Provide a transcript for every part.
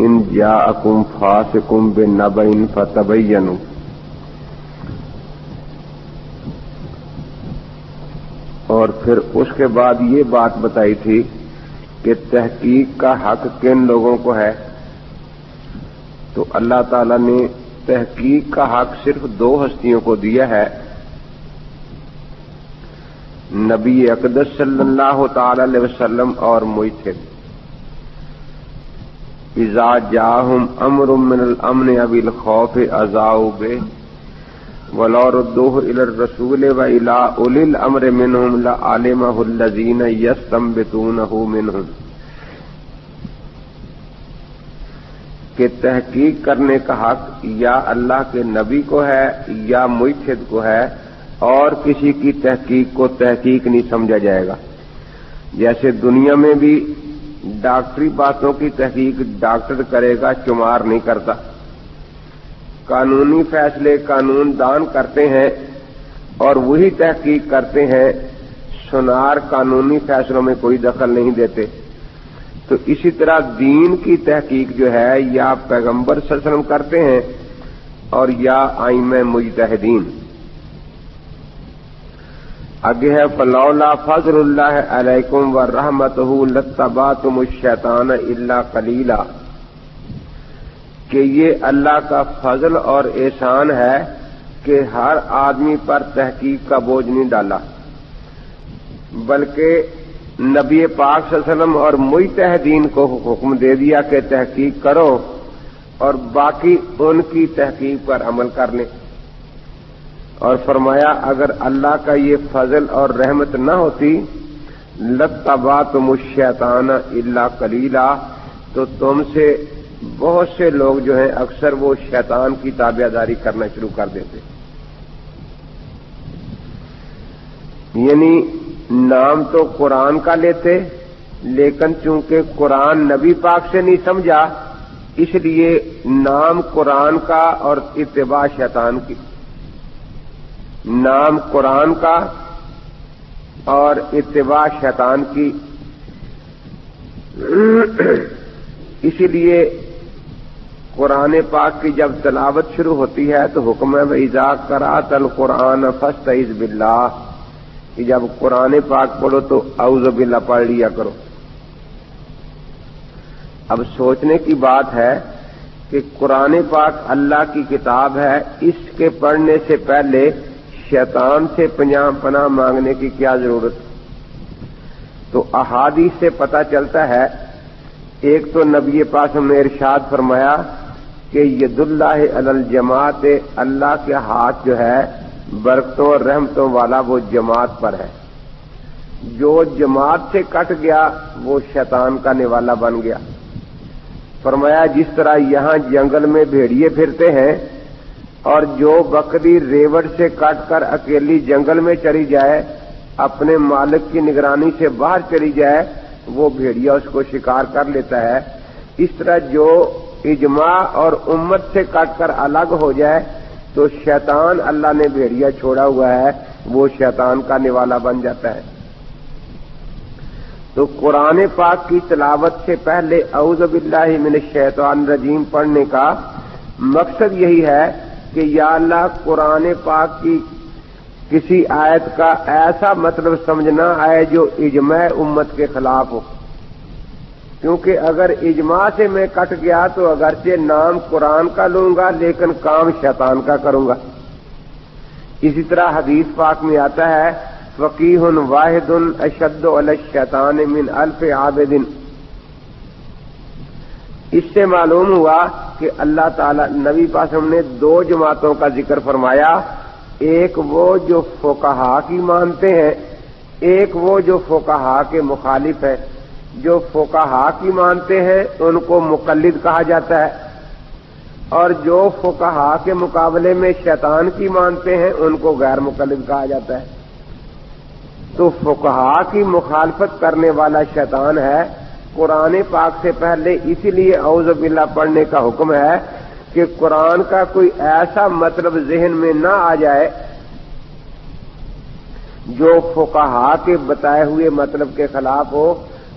ان جاءکم فاسق بنبأ فتبینوا۔ اور پھر اس کے بعد یہ بات بتائی تھی کہ تحقیق کا حق کن لوگوں کو ہے، تو اللہ تعالی نے تحقیق کا حق صرف دو ہستیوں کو دیا ہے، نبی اقدس صلی اللہ تعالی علیہ وسلم اور مجتہد۔ اذا جاءہم امر من الامن او الخوف اذاعوا بہ ولو ردوه الى الرسول والى اولي الامر منهم لعلمه الذين يستنبطونه منهم۔ کہ تحقیق کرنے کا حق یا اللہ کے نبی کو ہے یا مجتہد کو ہے، اور کسی کی تحقیق کو تحقیق نہیں سمجھا جائے گا۔ جیسے دنیا میں بھی ڈاکٹری باتوں کی تحقیق ڈاکٹر کرے گا، چمار نہیں کرتا۔ قانونی فیصلے قانون دان کرتے ہیں اور وہی تحقیق کرتے ہیں، سنار قانونی فیصلوں میں کوئی دخل نہیں دیتے۔ تو اسی طرح دین کی تحقیق جو ہے یا پیغمبر صلی اللہ علیہ وسلم کرتے ہیں اور یا ائمہ مجتہدین۔ آگے ہے فلولا فضل اللہ علیکم ورحمتہ لاتبعتم الشیطان الا قلیلا، کہ یہ اللہ کا فضل اور احسان ہے کہ ہر آدمی پر تحقیق کا بوجھ نہیں ڈالا، بلکہ نبی پاک صلی اللہ علیہ وسلم اور مجتہدین کو حکم دے دیا کہ تحقیق کرو اور باقی ان کی تحقیق پر عمل کر لیں۔ اور فرمایا اگر اللہ کا یہ فضل اور رحمت نہ ہوتی لاتبعتم الشیطان الا قلیلا، تو تم سے بہت سے لوگ جو ہیں اکثر وہ شیطان کی تابعداری کرنا شروع کر دیتے۔ یعنی نام تو قرآن کا لیتے، لیکن چونکہ قرآن نبی پاک سے نہیں سمجھا، اس لیے نام قرآن کا اور اتباع شیطان کی۔ نام قرآن کا اور اتباع شیطان کی۔ اسی لیے قرآن پاک کی جب تلاوت شروع ہوتی ہے تو حکم ہے وَإِذَا قَرَأْتَ الْقُرْآنَ فَاسْتَعِذْ بِاللَّهِ، کہ جب قرآن پاک پڑھو تو اعوذ باللہ پڑھ لیا کرو۔ اب سوچنے کی بات ہے کہ قرآن پاک اللہ کی کتاب ہے، اس کے پڑھنے سے پہلے شیطان سے پناہ مانگنے کی کیا ضرورت؟ تو احادیث سے پتہ چلتا ہے، ایک تو نبی پاک نے ارشاد فرمایا کہ ید اللہ علی الجماعت، اللہ کے ہاتھ جو ہے برکتوں اور رحمتوں والا وہ جماعت پر ہے۔ جو جماعت سے کٹ گیا وہ شیطان کا نوالا بن گیا۔ فرمایا جس طرح یہاں جنگل میں بھیڑیے پھرتے ہیں اور جو بکری ریوڑ سے کٹ کر اکیلی جنگل میں چلی جائے، اپنے مالک کی نگرانی سے باہر چلی جائے، وہ بھیڑیا اس کو شکار کر لیتا ہے، اس طرح جو اجماع اور امت سے کٹ کر الگ ہو جائے تو شیطان اللہ نے بھیڑیا چھوڑا ہوا ہے، وہ شیطان کا نوالا بن جاتا ہے۔ تو قرآن پاک کی تلاوت سے پہلے اعوذ باللہ من الشیطان الرجیم پڑھنے کا مقصد یہی ہے کہ یا اللہ قرآن پاک کی کسی آیت کا ایسا مطلب سمجھنا آئے جو اجماع امت کے خلاف ہو، کیونکہ اگر اجماع سے میں کٹ گیا تو اگرچہ نام قرآن کا لوں گا لیکن کام شیطان کا کروں گا۔ اسی طرح حدیث پاک میں آتا ہے فقیہ واحد اشد علی الشیطان من الف عابد۔ اس سے معلوم ہوا کہ اللہ تعالی نبی پاک نے دو جماعتوں کا ذکر فرمایا، ایک وہ جو فقہا کی مانتے ہیں، ایک وہ جو فقہا کے مخالف ہے۔ جو فقہا کی مانتے ہیں ان کو مقلد کہا جاتا ہے، اور جو فقہا کے مقابلے میں شیطان کی مانتے ہیں ان کو غیر مقلد کہا جاتا ہے۔ تو فقہا کی مخالفت کرنے والا شیطان ہے۔ قرآن پاک سے پہلے اسی لیے اعوذ باللہ پڑھنے کا حکم ہے کہ قرآن کا کوئی ایسا مطلب ذہن میں نہ آ جائے جو فقہا کے بتائے ہوئے مطلب کے خلاف ہو،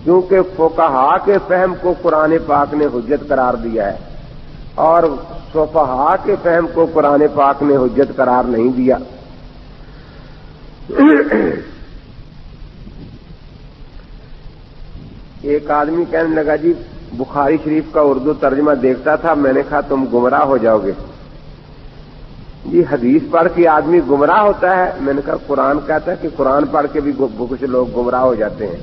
کیونکہ فقہا کے فہم کو قرآن پاک نے حجت قرار دیا ہے اور صفحاء کے فہم کو قرآن پاک نے حجت قرار نہیں دیا۔ ایک آدمی کہنے لگا جی بخاری شریف کا اردو ترجمہ دیکھتا تھا، میں نے کہا تم گمراہ ہو جاؤ گے۔ جی حدیث پڑھ کے آدمی گمراہ ہوتا ہے؟ میں نے کہا قرآن کہتا ہے کہ قرآن پڑھ کے بھی کچھ لوگ گمراہ ہو جاتے ہیں۔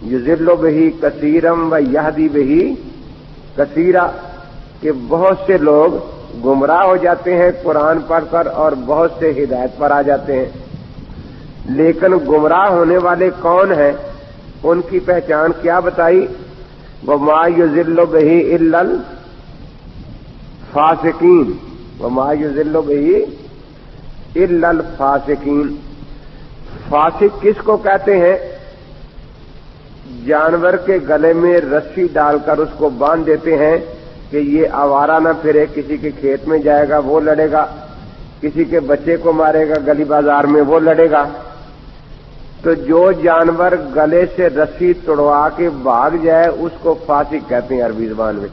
یضل بہ کثیرم و یہدی بہ کثیرا، کہ بہت سے لوگ گمراہ ہو جاتے ہیں قرآن پڑھ کر اور بہت سے ہدایت پر آ جاتے ہیں، لیکن گمراہ ہونے والے کون ہیں؟ ان کی پہچان کیا بتائی؟ وما یضل بہ الا الفاسقین، وما یضل بہ الا الفاسقین۔ فاسق کس کو کہتے ہیں؟ جانور کے گلے میں رسی ڈال کر اس کو باندھ دیتے ہیں کہ یہ آوارہ نہ پھرے، کسی کے کھیت میں جائے گا وہ لڑے گا، کسی کے بچے کو مارے گا گلی بازار میں وہ لڑے گا۔ تو جو جانور گلے سے رسی توڑوا کے بھاگ جائے اس کو فاسق کہتے ہیں عربی زبان میں۔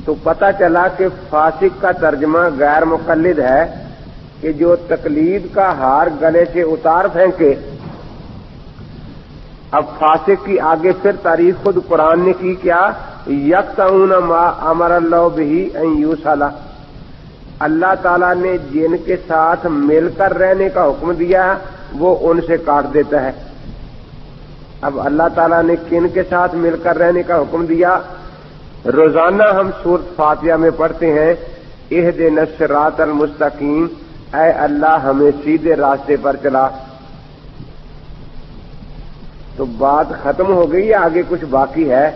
تو پتہ چلا کہ فاسق کا ترجمہ غیر مقلد ہے کہ جو تقلید کا ہار گلے سے اتار پھینکے۔ اب فاسق کی آگے پھر تعریف خود قرآن نے کی کیا؟ یقطعون ما امر اللہ بہ ان یوصل، اللہ تعالیٰ نے جن کے ساتھ مل کر رہنے کا حکم دیا وہ ان سے کاٹ دیتا ہے۔ اب اللہ تعالیٰ نے کن کے ساتھ مل کر رہنے کا حکم دیا؟ روزانہ ہم سورۃ فاتحہ میں پڑھتے ہیں اہدنا الصراط المستقیم، اے اللہ ہمیں سیدھے راستے پر چلا۔ تو بات ختم ہو گئی، آگے کچھ باقی ہے۔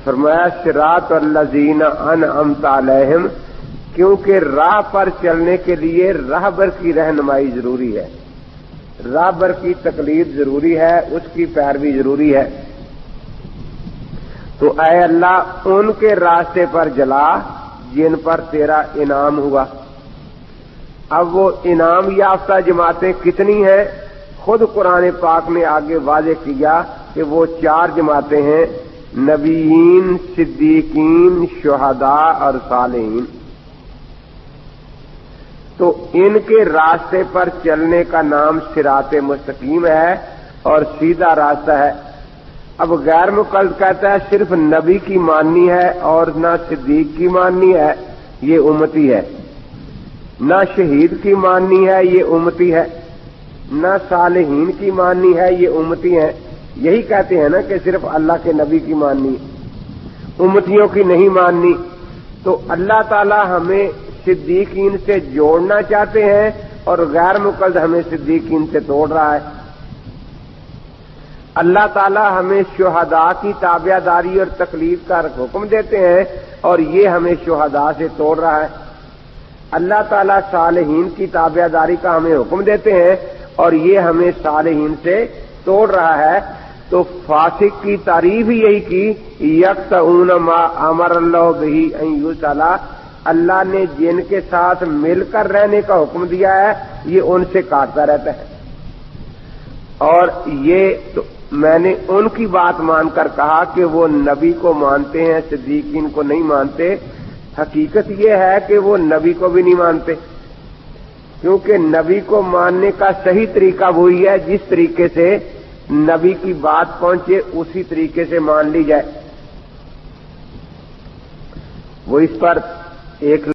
فرمایا صراط الذین انعمت علیہم، کیونکہ راہ پر چلنے کے لیے راہبر کی رہنمائی ضروری ہے، راہبر کی تقلید ضروری ہے، اس کی پیروی ضروری ہے۔ تو اے اللہ ان کے راستے پر جلا جن پر تیرا انعام ہوا۔ اب وہ انعام یافتہ جماعتیں کتنی ہیں؟ خود قرآن پاک نے آگے واضح کیا کہ وہ 4 جماعتیں ہیں، نبیین، صدیقین، شہداء اور صالحین۔ تو ان کے راستے پر چلنے کا نام صراط مستقیم ہے اور سیدھا راستہ ہے۔ اب غیر مقلد کہتا ہے صرف نبی کی ماننی ہے اور نہ صدیق کی ماننی ہے، یہ امتی ہے، نہ شہید کی ماننی ہے، یہ امتی ہے، نہ صالحین کی ماننی ہے، یہ امتی ہے۔ یہی کہتے ہیں نا کہ صرف اللہ کے نبی کی ماننی، امتیوں کی نہیں ماننی۔ تو اللہ تعالی ہمیں صدیقین سے جوڑنا چاہتے ہیں اور غیر مقلد ہمیں صدیقین سے توڑ رہا ہے۔ اللہ تعالی ہمیں شہداء کی تابع داری اور تقلید کا حکم دیتے ہیں اور یہ ہمیں شہداء سے توڑ رہا ہے۔ اللہ تعالی صالحین کی تابع داری کا ہمیں حکم دیتے ہیں اور یہ ہمیں صالحین سے توڑ رہا ہے۔ تو فاسق کی تعریف ہی یہی کی، یقطعون ما امر اللہ بہ ان یوصل، اللہ نے جن کے ساتھ مل کر رہنے کا حکم دیا ہے یہ ان سے کاٹتا رہتا ہے۔ اور یہ تو میں نے ان کی بات مان کر کہا کہ وہ نبی کو مانتے ہیں، صدیقین کو نہیں مانتے۔ حقیقت یہ ہے کہ وہ نبی کو بھی نہیں مانتے، کیونکہ نبی کو ماننے کا صحیح طریقہ وہی ہے جس طریقے سے نبی کی بات پہنچے اسی طریقے سے مان لی جائے۔ وہ اس پر ایک